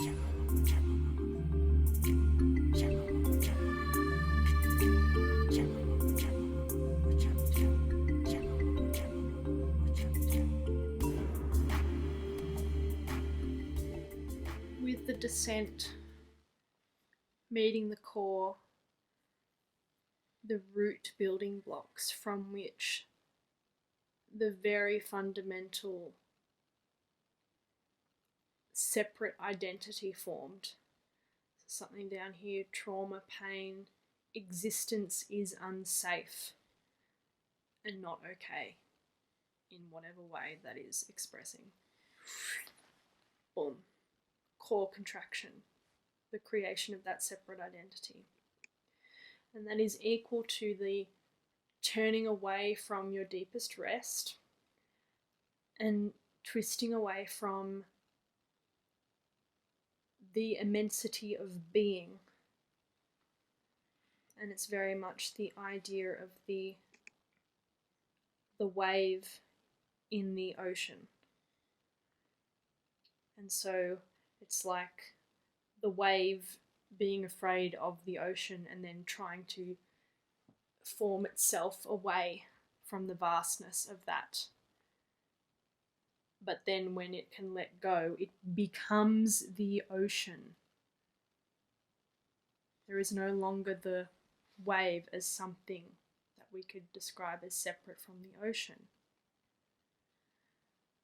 With the descent meeting the core, the root building blocks from which the very fundamental separate identity formed. So something down here, trauma, pain, existence is unsafe and not okay in whatever way that is expressing. Boom. Core contraction, the creation of that separate identity. And that is equal to the turning away from your deepest rest and twisting away from the immensity of being. And it's very much the idea of the wave in the ocean. And so it's like the wave being afraid of the ocean and then trying to form itself away from the vastness of that. But then when it can let go, it becomes the ocean. There is no longer the wave as something that we could describe as separate from the ocean.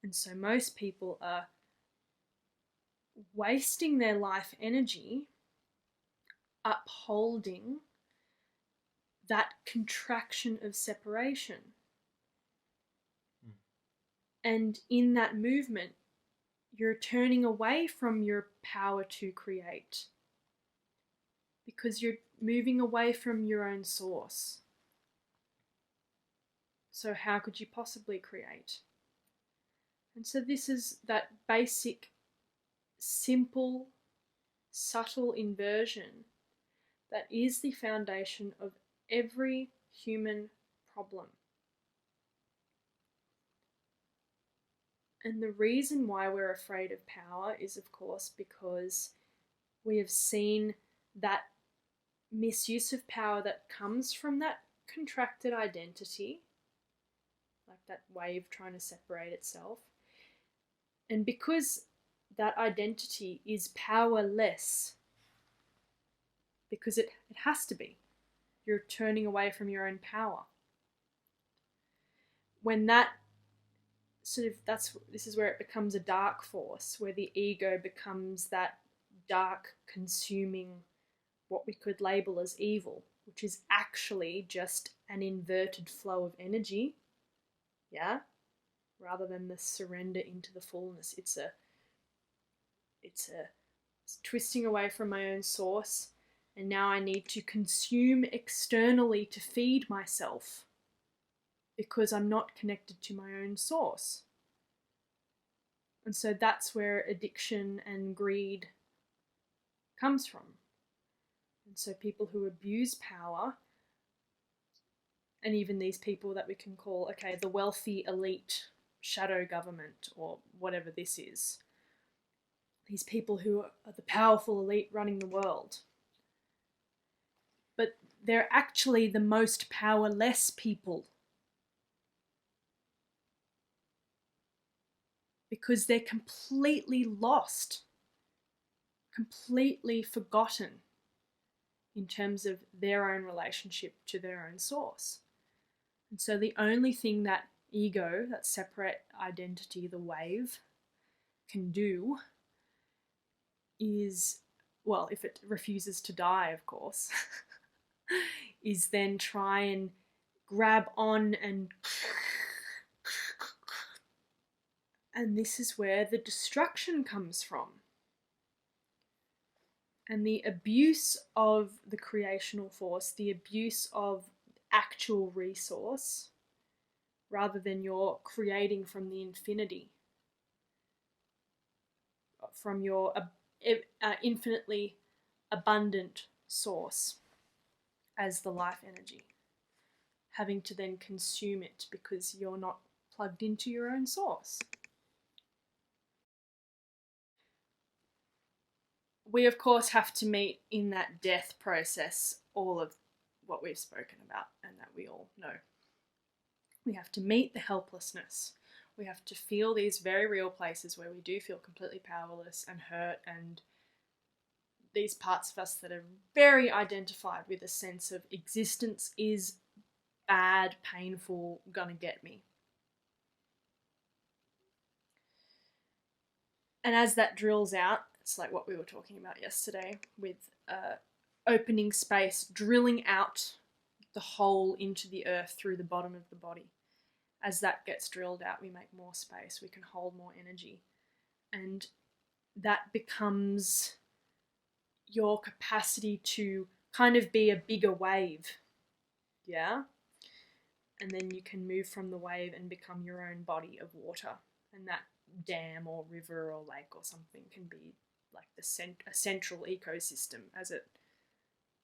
And so most people are wasting their life energy upholding that contraction of separation. And in that movement, you're turning away from your power to create because you're moving away from your own source. So how could you possibly create? And so this is that basic, simple, subtle inversion that is the foundation of every human problem. And the reason why we're afraid of power is, of course, because we have seen that misuse of power that comes from that contracted identity, like that wave trying to separate itself. And because that identity is powerless, because it has to be, you're turning away from your own power. When that this is where it becomes a dark force, where the ego becomes that dark, consuming, what we could label as evil, which is actually just an inverted flow of energy, yeah? Rather than the surrender into the fullness. It's twisting away from my own source, and now I need to consume externally to feed myself, because I'm not connected to my own source. And so that's where addiction and greed comes from. And so people who abuse power, and even these people that we can call, okay, the wealthy elite, shadow government, or whatever this is, these people who are the powerful elite running the world. But they're actually the most powerless people, because they're completely lost, completely forgotten in terms of their own relationship to their own source. And so the only thing that ego, that separate identity, the wave, can do is, well, if it refuses to die, of course, is then try and grab on and this is where the destruction comes from. And the abuse of the creational force, the abuse of actual resource, rather than your creating from the infinity, from your infinitely abundant source as the life energy, having to then consume it because you're not plugged into your own source. we of course have to meet in that death process all of what we've spoken about and that we all know. We have to meet the helplessness. We have to feel these very real places where we do feel completely powerless and hurt, and these parts of us that are very identified with a sense of existence is bad, painful, gonna get me. And as that drills out, it's like what we were talking about yesterday with opening space, drilling out the hole into the earth through the bottom of the body. As that gets drilled out, we make more space, we can hold more energy. And that becomes your capacity to kind of be a bigger wave. Yeah? And then you can move from the wave and become your own body of water. And that dam or river or lake or something can be like a central ecosystem as it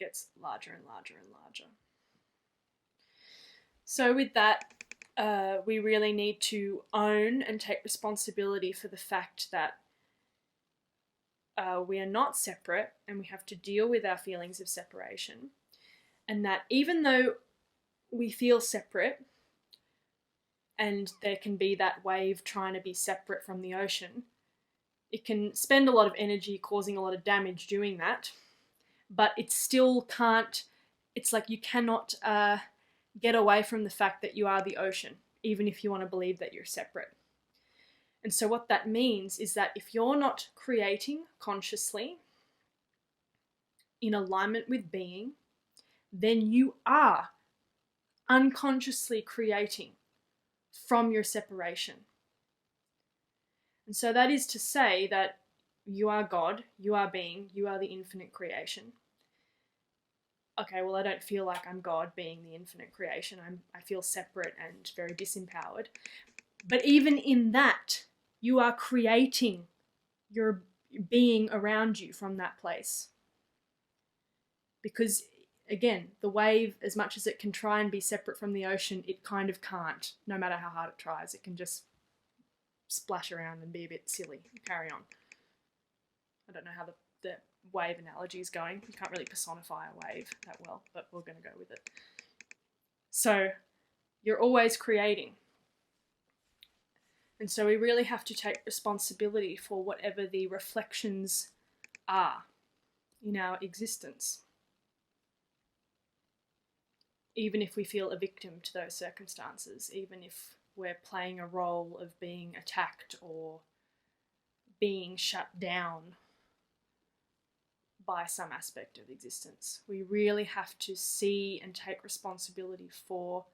gets larger and larger and larger. So with that, we really need to own and take responsibility for the fact that we are not separate, and we have to deal with our feelings of separation. And that even though we feel separate, and there can be that wave trying to be separate from the ocean, it can spend a lot of energy causing a lot of damage doing that, but it still can't, it's like you cannot get away from the fact that you are the ocean, even if you want to believe that you're separate. And so what that means is that if you're not creating consciously in alignment with being, then you are unconsciously creating from your separation. And so that is to say that you are God, you are being, you are the infinite creation. Okay, well, I don't feel like I'm God being the infinite creation. I feel separate and very disempowered. But even in that, you are creating your being around you from that place. Because, again, the wave, as much as it can try and be separate from the ocean, it kind of can't, no matter how hard it tries. It can just splash around and be a bit silly and carry on. I don't know how the wave analogy is going. You can't really personify a wave that well, but we're going to go with it. So you're always creating. And so we really have to take responsibility for whatever the reflections are in our existence. Even if we feel a victim to those circumstances, even if we're playing a role of being attacked or being shut down by some aspect of existence. We really have to see and take responsibility for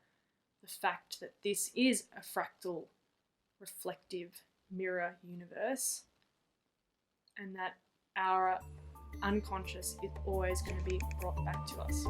the fact that this is a fractal, reflective mirror universe, and that our unconscious is always going to be brought back to us.